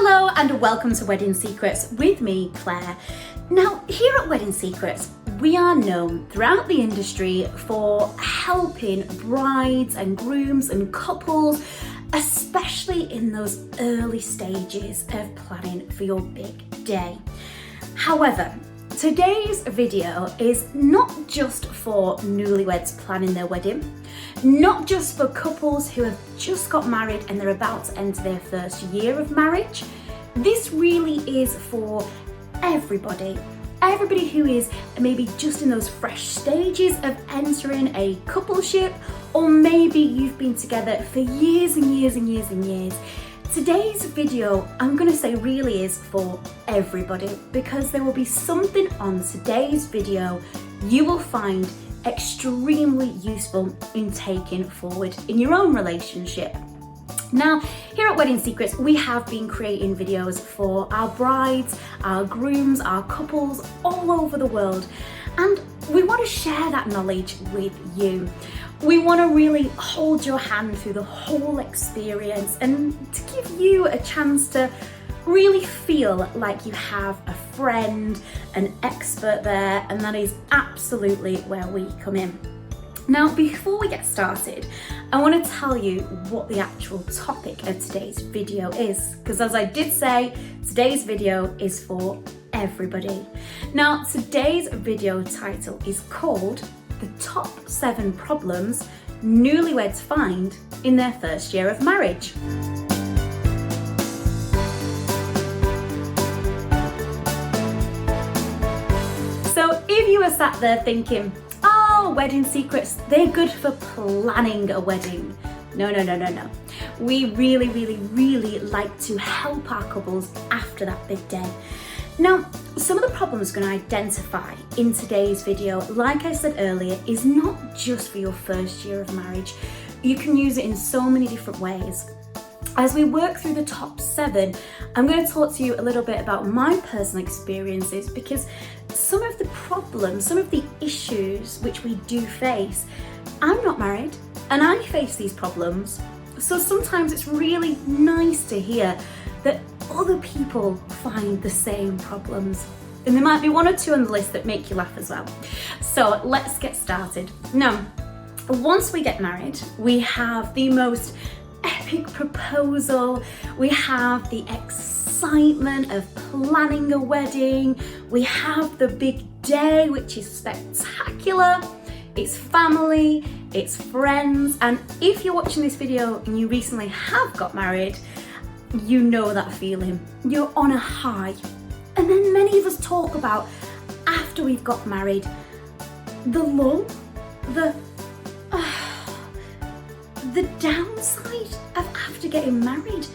Hello and welcome to Wedding Secrets with me, Claire. Now, here at Wedding Secrets, we are known throughout the industry for helping brides and grooms and couples, especially in those early stages of planning for your big day. However, today's video is not just for newlyweds planning their wedding, not just for couples who have just got married and they're about to enter their first year of marriage. This really is for everybody who is maybe just in those fresh stages of entering a coupleship, or maybe you've been together for years and years and years and years. Today's video, I'm going to say, really is for everybody, because there will be something on today's video you will find extremely useful in taking forward in your own relationship. Now, here at Wedding Secrets, we have been creating videos for our brides, our grooms, our couples all over the world, and we want to share that knowledge with you. We want to really hold your hand through the whole experience and to give you a chance to really feel like you have a friend, an expert there, and that is absolutely where we come in. Now, before we get started, I want to tell you what the actual topic of today's video is, because as I did say, today's video is for everybody. Now, today's video title is called The Top 7 Problems Newlyweds Find in Their First Year of Marriage. So if you were sat there thinking, oh, Wedding Secrets, they're good for planning a wedding. No. We really like to help our couples after that big day. Now, some of the problems we're going to identify in today's video, like I said earlier, is not just for your first year of marriage. You can use it in so many different ways. As we work through the top 7, I'm going to talk to you a little bit about my personal experiences, because some of the problems, some of the issues which we do face, I'm not married and I face these problems. So sometimes it's really nice to hear that other people find the same problems. And there might be one or two on the list that make you laugh as well. So let's get started. Now, once we get married, we have the most epic proposal, we have the excitement of planning a wedding, we have the big day, which is spectacular. It's family, it's friends, and if you're watching this video and you recently have got married, you know that feeling. You're on a high. And then many of us talk about, after we've got married, the lull, the downside of after getting married,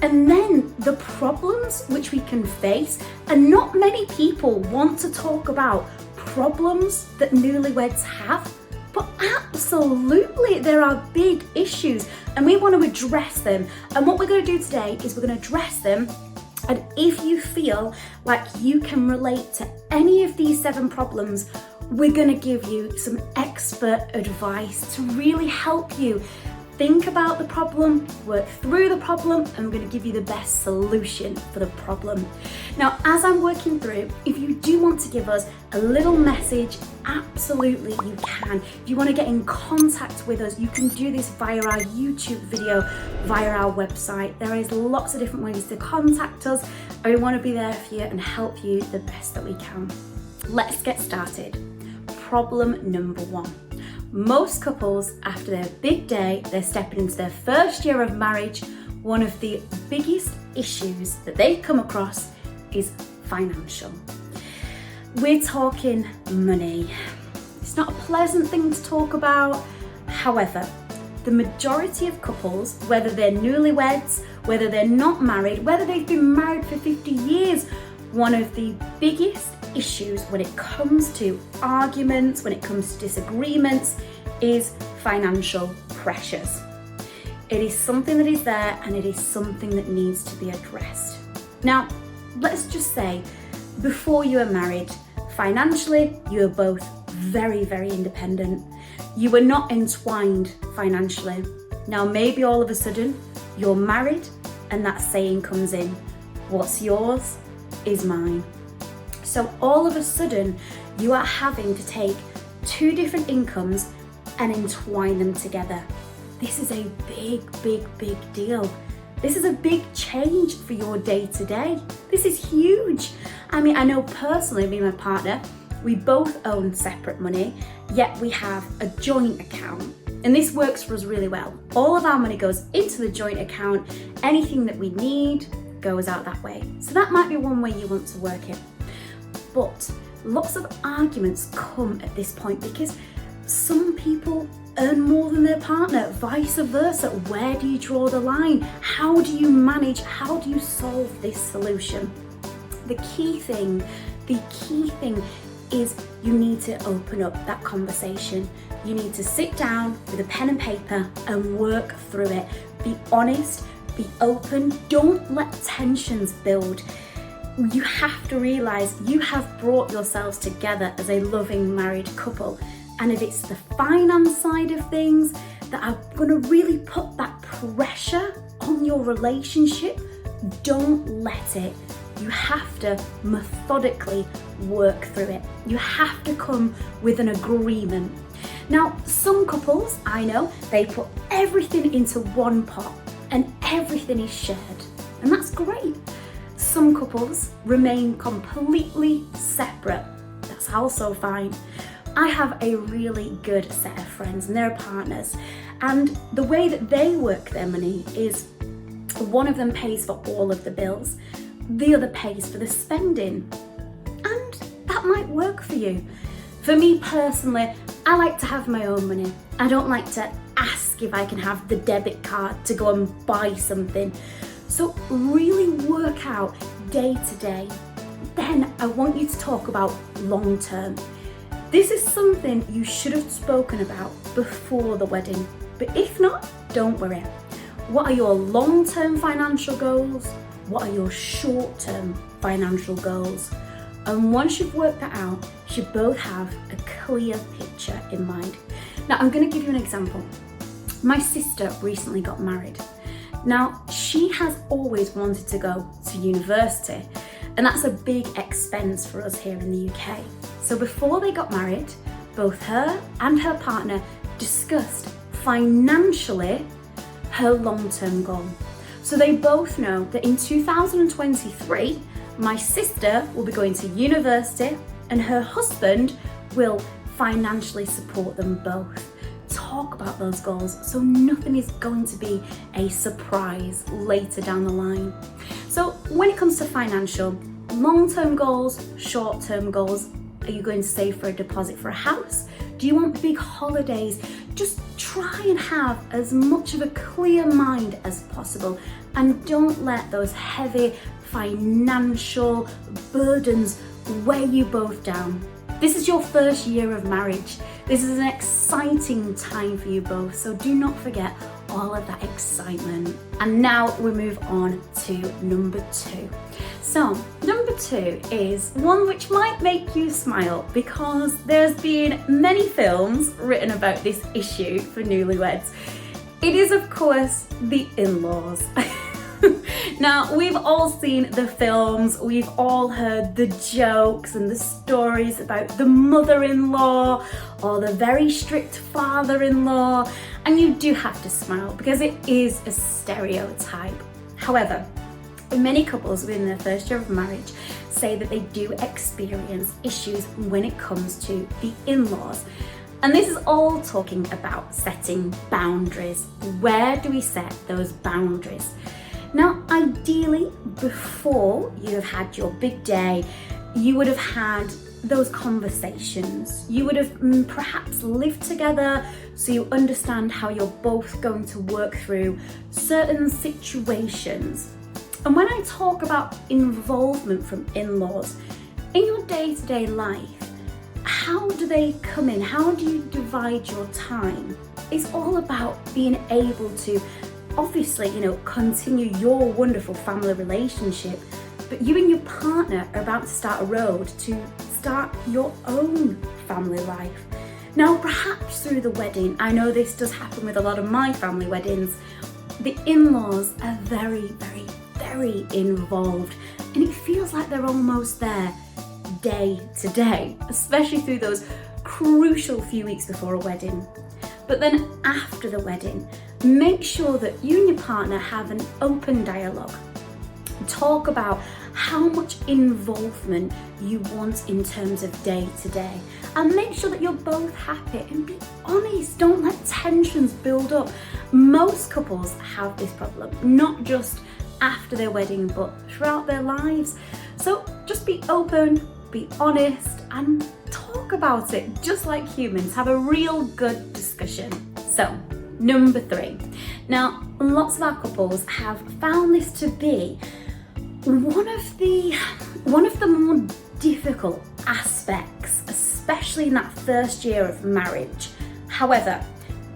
and then the problems which we can face. And not many people want to talk about problems that newlyweds have, but absolutely there are big issues and we want to address them. And what we're going to do today is we're going to address them, and if you feel like you can relate to any of these 7 problems, we're going to give you some expert advice to really help you think about the problem, work through the problem, and we're going to give you the best solution for the problem. Now, as I'm working through, if you do want to give us a little message, absolutely you can. If you want to get in contact with us, you can do this via our YouTube video, via our website. There is lots of different ways to contact us, and we want to be there for you and help you the best that we can. Let's get started. Problem number 1. Most couples, after their big day, they're stepping into their first year of marriage. One of the biggest issues that they come across is financial. We're talking money. It's not a pleasant thing to talk about. However, the majority of couples, whether they're newlyweds, whether they're not married, whether they've been married for 50 years, one of the biggest issues when it comes to arguments, when it comes to disagreements, is financial pressures. It is something that is there, and it is something that needs to be addressed. Now, let's just say, before you were married, financially, you were both very independent. You were not entwined financially. Now, maybe all of a sudden, you're married and that saying comes in, What's yours is mine. So all of a sudden, you are having to take two different incomes and entwine them together. This is a big, big, big deal. This is a big change for your day-to-day. This is huge. I mean, I know personally, me and my partner, we both own separate money, yet we have a joint account. And this works for us really well. All of our money goes into the joint account. Anything that we need goes out that way. So that might be one way you want to work it. But lots of arguments come at this point because some people earn more than their partner, vice versa. Where do you draw the line? How do you manage? How do you solve this solution? The key thing is you need to open up that conversation. You need to sit down with a pen and paper and work through it. Be honest, be open, don't let tensions build. You have to realize you have brought yourselves together as a loving married couple. And if it's the finance side of things that are going to really put that pressure on your relationship, don't let it. You have to methodically work through it. You have to come with an agreement. Now, some couples, I know, they put everything into one pot and everything is shared. And that's great. Some couples remain completely separate. That's also fine. I have a really good set of friends and they're partners. And the way that they work their money is one of them pays for all of the bills, the other pays for the spending. And that might work for you. For me personally, I like to have my own money. I don't like to ask if I can have the debit card to go and buy something. So really work out day to day. Then I want you to talk about long term. This is something you should have spoken about before the wedding. But if not, don't worry. What are your long-term financial goals? What are your short-term financial goals? And once you've worked that out, you should both have a clear picture in mind. Now, I'm going to give you an example. My sister recently got married. Now, she has always wanted to go to university, and that's a big expense for us here in the UK. So before they got married, both her and her partner discussed financially her long-term goal. So they both know that in 2023, my sister will be going to university and her husband will financially support them both. Talk about those goals so nothing is going to be a surprise later down the line. So when it comes to financial, long-term goals, short-term goals, are you going to save for a deposit for a house? Do you want big holidays? Just try and have as much of a clear mind as possible and don't let those heavy financial burdens weigh you both down. This is your first year of marriage. This is an exciting time for you both, so do not forget all of that excitement. And now we move on to number 2. So number 2 is one which might make you smile because there's been many films written about this issue for newlyweds. It is, of course, the in-laws. Now, we've all seen the films, we've all heard the jokes and the stories about the mother-in-law or the very strict father-in-law, and you do have to smile because it is a stereotype. However, many couples within their first year of marriage say that they do experience issues when it comes to the in-laws. And this is all talking about setting boundaries. Where do we set those boundaries? Now, ideally, before you have had your big day, you would have had those conversations. You would have perhaps lived together so you understand how you're both going to work through certain situations. And when I talk about involvement from in-laws in your day-to-day life, how do they come in? How do you divide your time? It's all about being able to obviously, continue your wonderful family relationship, but you and your partner are about to start a road to start your own family life. Now, perhaps through the wedding, I know this does happen with a lot of my family weddings, the in-laws are very, very, very very involved, and it feels like they're almost there day to day, especially through those crucial few weeks before a wedding. But then after the wedding, make sure that you and your partner have an open dialogue. Talk about how much involvement you want in terms of day to day, and make sure that you're both happy, and be honest. Don't let tensions build up. Most couples have this problem, not just after their wedding, but throughout their lives. So just be open, be honest, and talk about it just like humans. Have a real good discussion. So, number 3. Now, lots of our couples have found this to be one of the more difficult aspects, especially in that first year of marriage. However,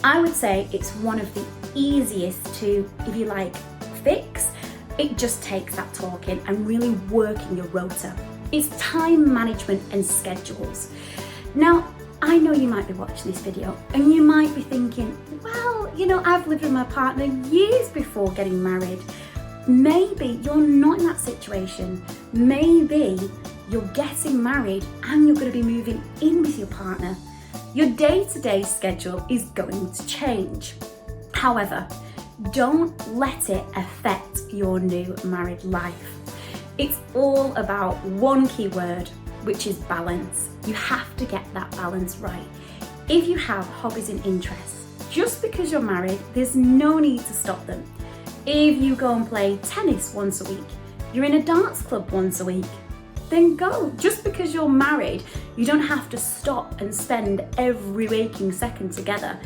I would say it's one of the easiest to, if you like, fix. It just takes that talking and really working your rota. It's time management and schedules. Now, I know you might be watching this video and you might be thinking, well, I've lived with my partner years before getting married. Maybe you're not in that situation. Maybe you're getting married and you're going to be moving in with your partner. Your day-to-day schedule is going to change. However, don't let it affect your new married life. It's all about one key word, which is balance. You have to get that balance right. If you have hobbies and interests, just because you're married, there's no need to stop them. If you go and play tennis once a week, you're in a dance club once a week, then go. Just because you're married, you don't have to stop and spend every waking second together.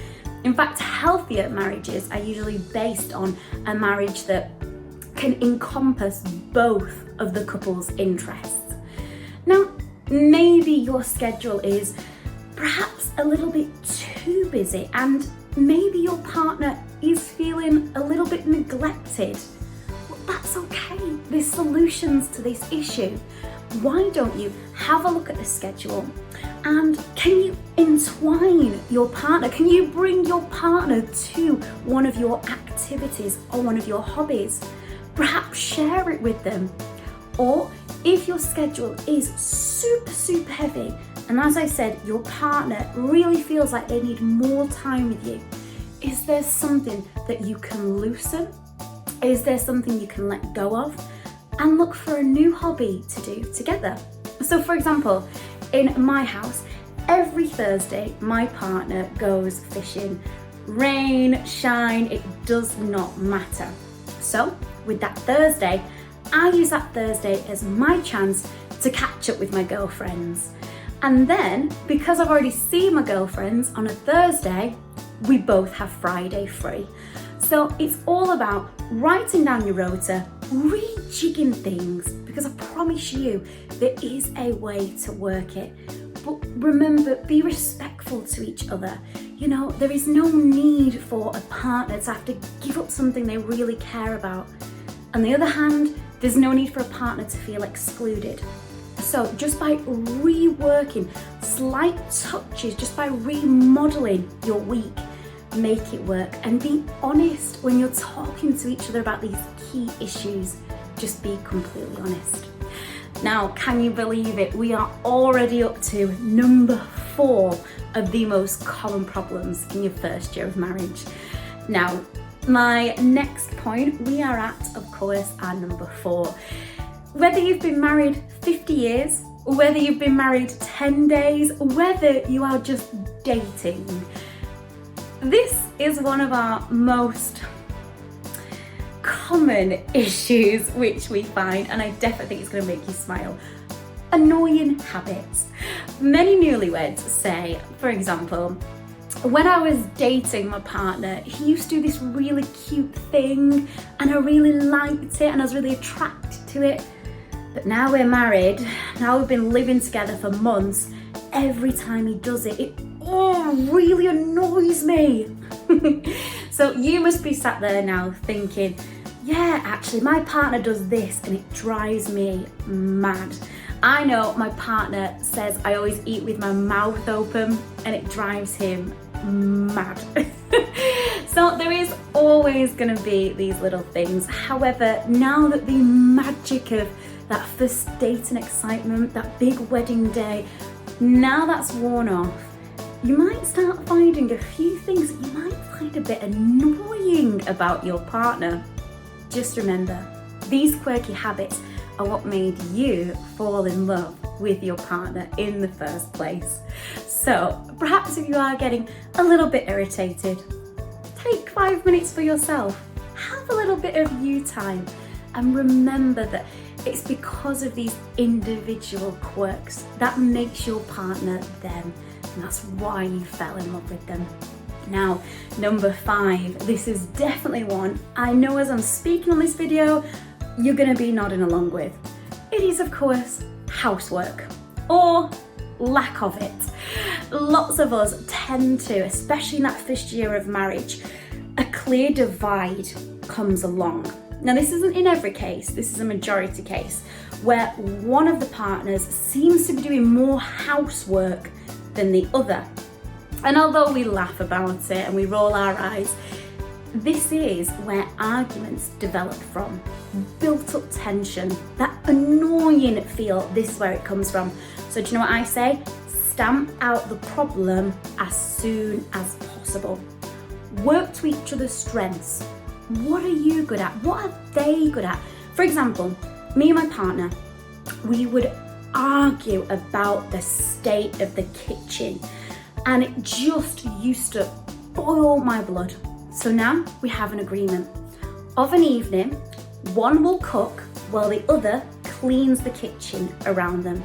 In fact, healthier marriages are usually based on a marriage that can encompass both of the couple's interests. Now, maybe your schedule is perhaps a little bit too busy, and maybe your partner is feeling a little bit neglected. Well, that's okay. There's solutions to this issue. Why don't you have a look at the schedule, and can you entwine your partner? Can you bring your partner to one of your activities or one of your hobbies? Perhaps share it with them. Or if your schedule is super heavy, and as I said, your partner really feels like they need more time with you, is there something that you can loosen? Is there something you can let go of? And look for a new hobby to do together. So for example, in my house, every Thursday, my partner goes fishing. Rain, shine, it does not matter. So with that Thursday, I use that Thursday as my chance to catch up with my girlfriends. And then, because I've already seen my girlfriends on a Thursday, we both have Friday free. So it's all about writing down your rota, rejigging things, because I promise you, there is a way to work it. But remember, be respectful to each other. There is no need for a partner to have to give up something they really care about. On the other hand, there's no need for a partner to feel excluded. So just by reworking slight touches, just by remodeling your week, make it work, and be honest when you're talking to each other about these key issues. Just be completely honest. Now, can you believe it? We are already up to number 4 of the most common problems in your first year of marriage. Now, my next point, we are at, of course, our number 4. Whether you've been married 50 years, whether you've been married 10 days, whether you are just dating, this is one of our most common issues which we find, and I definitely think it's going to make you smile. Annoying habits. Many newlyweds say, for example, when I was dating my partner, he used to do this really cute thing and I really liked it and I was really attracted to it. But now we're married, now we've been living together for months, every time he does it, it really annoys me. So you must be sat there now thinking, yeah, actually my partner does this and it drives me mad. I know my partner says I always eat with my mouth open and it drives him mad. So there is always going to be these little things. However, now that the magic of that first date and excitement, that big wedding day, now that's worn off, you might start finding a few things that you might find a bit annoying about your partner. Just remember, these quirky habits are what made you fall in love with your partner in the first place. So perhaps if you are getting a little bit irritated, take 5 minutes for yourself. Have a little bit of you time and remember that it's because of these individual quirks that makes your partner them, and that's why you fell in love with them. Now, number 5, this is definitely one I know as I'm speaking on this video, you're gonna be nodding along with. It is, of course, housework, or lack of it. Lots of us tend to, especially in that first year of marriage, a clear divide comes along. Now, this isn't in every case, this is a majority case, where one of the partners seems to be doing more housework than the other. And although we laugh about it and we roll our eyes, this is where arguments develop from. Built up tension, that annoying feel, this is where it comes from. So do you know what I say? Stamp out the problem as soon as possible. Work to each other's strengths. What are you good at? What are they good at? For example, me and my partner, we would argue about the state of the kitchen, and it just used to boil my blood. So now we have an agreement. Of an evening, one will cook while the other cleans the kitchen around them,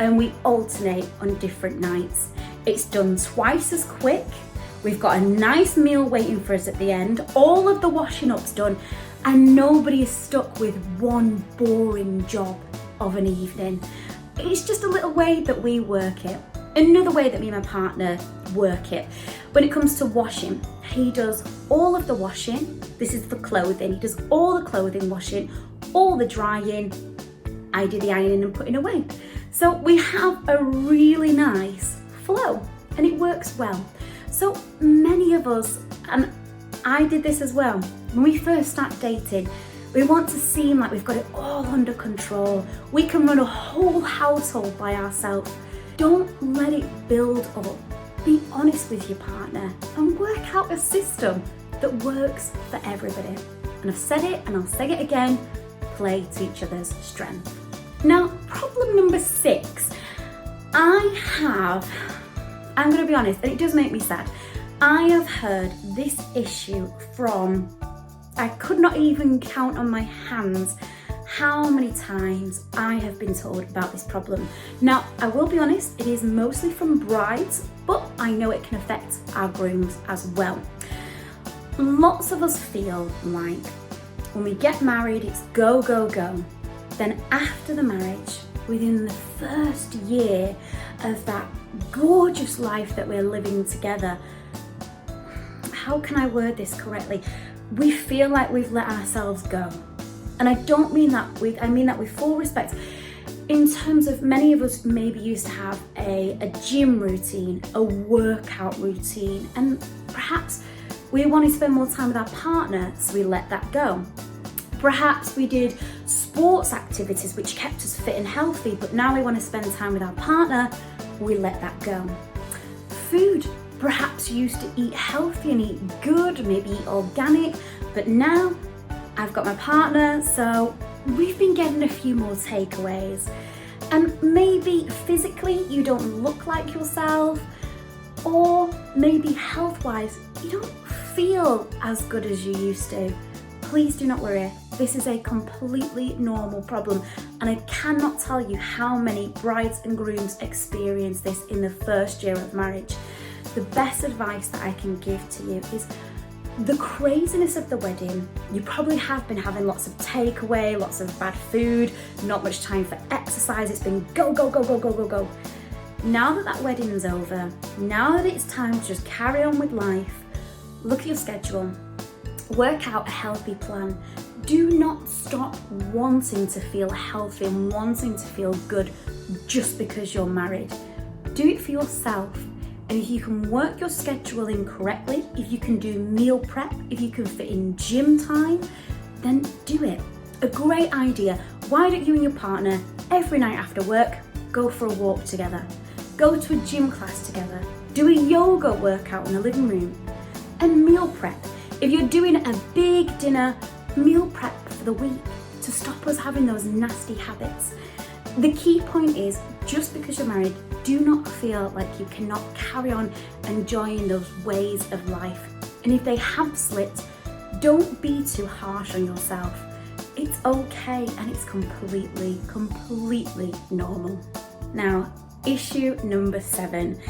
and we alternate on different nights. It's done twice as quick. We've got a nice meal waiting for us at the end. All of the washing up's done, and nobody is stuck with one boring job of an evening. It's just a little way that we work it. Another way that me and my partner work it. When it comes to washing, he does all of the washing. This is for clothing. He does all the clothing washing, all the drying. I do the ironing and putting away. So we have a really nice flow, and it works well. So many of us, and I did this as well, when we first start dating, we want to seem like we've got it all under control. We can run a whole household by ourselves. Don't let it build up. Be honest with your partner and work out a system that works for everybody. And I've said it and I'll say it again, play to each other's strength. Now, problem number 6. I'm going to be honest, and it does make me sad. I have heard this issue from, I could not even count on my hands how many times I have been told about this problem. Now, I will be honest, it is mostly from brides, but I know it can affect our grooms as well. Lots of us feel like when we get married, it's go, go, go. Then after the marriage, within the first year of that gorgeous life that we're living together, how can I word this correctly? We feel like we've let ourselves go. And I don't mean that I mean that with full respect. In terms of many of us maybe used to have a gym routine, a workout routine, and perhaps we want to spend more time with our partner, so we let that go. Perhaps we did sports activities which kept us fit and healthy, but now we want to spend time with our partner, we let that go. Food, perhaps you used to eat healthy and eat good, maybe eat organic, but now I've got my partner, so we've been getting a few more takeaways. And maybe physically you don't look like yourself, or maybe health-wise you don't feel as good as you used to. Please do not worry. This is a completely normal problem, and I cannot tell you how many brides and grooms experience this in the first year of marriage. The best advice that I can give to you is the craziness of the wedding. You probably have been having lots of takeaway, lots of bad food, not much time for exercise. It's been go, go, go, go, go, go, go. Now that that wedding is over, now that it's time to just carry on with life, look at your schedule, work out a healthy plan. Do not stop wanting to feel healthy and wanting to feel good just because you're married. Do it for yourself. And if you can work your schedule in correctly, if you can do meal prep, if you can fit in gym time, then do it. A great idea. Why don't you and your partner, every night after work, go for a walk together? Go to a gym class together. Do a yoga workout in the living room. And meal prep. If you're doing a big dinner, meal prep for the week to stop us having those nasty habits. The key point is, just because you're married, do not feel like you cannot carry on enjoying those ways of life. And if they have slipped, don't be too harsh on yourself. It's okay and it's completely normal. Now, issue number 7.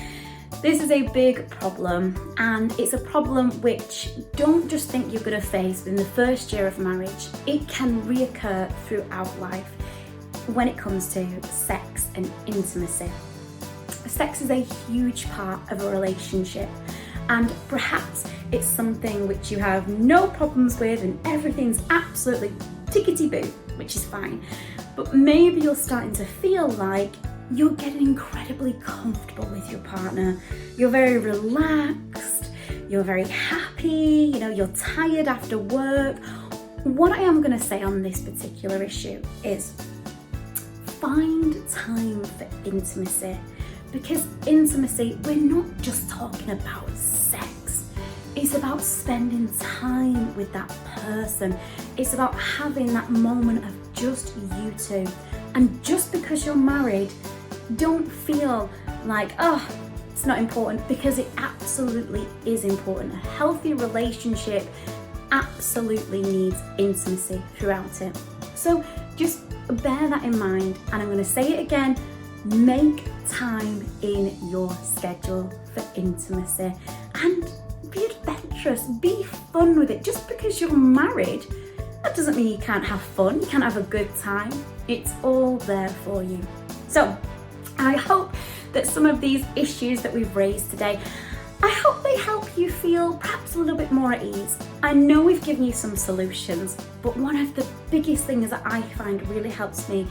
This is a big problem, and it's a problem which don't just think you're going to face in the first year of marriage. It can reoccur throughout life when it comes to sex and intimacy. Sex is a huge part of a relationship, and perhaps it's something which you have no problems with and everything's absolutely tickety-boo, which is fine. But maybe you're starting to feel like you're getting incredibly comfortable with your partner. You're very relaxed, you're very happy, you're tired after work. What I am going to say on this particular issue is find time for intimacy, because intimacy, we're not just talking about sex. It's about spending time with that person. It's about having that moment of just you two. And just because you're married, don't feel like, oh, it's not important, because it absolutely is important. A healthy relationship absolutely needs intimacy throughout it. So just bear that in mind, and I'm going to say it again, make time in your schedule for intimacy and be adventurous, be fun with it. Just because you're married, that doesn't mean you can't have fun, you can't have a good time. It's all there for you. So I hope that some of these issues that we've raised today, I hope they help you feel perhaps a little bit more at ease. I know we've given you some solutions, but one of the biggest things that I find really helps me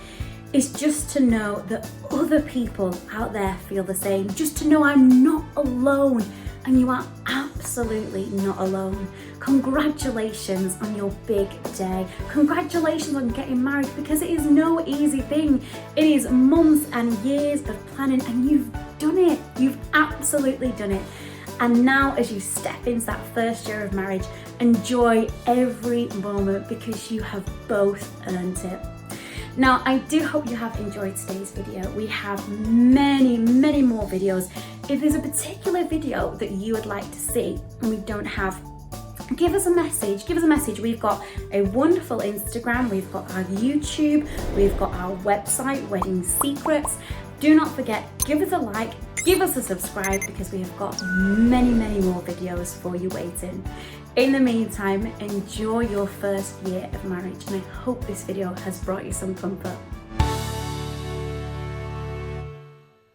is just to know that other people out there feel the same. Just to know I'm not alone, and you are absolutely not alone. Congratulations on your big day. Congratulations on getting married, because it is no easy thing. It is months and years of planning, and you've done it. You've absolutely done it. And now, as you step into that first year of marriage, enjoy every moment, because you have both earned it. Now, I do hope you have enjoyed today's video. We have many more videos. If there's a particular video that you would like to see and we don't have, give us a message. We've got a wonderful Instagram, we've got our YouTube, we've got our website, Wedding Secrets. Do not forget, give us a like, give us a subscribe, because we have got many more videos for you waiting. In the meantime, enjoy your first year of marriage, and I hope this video has brought you some comfort.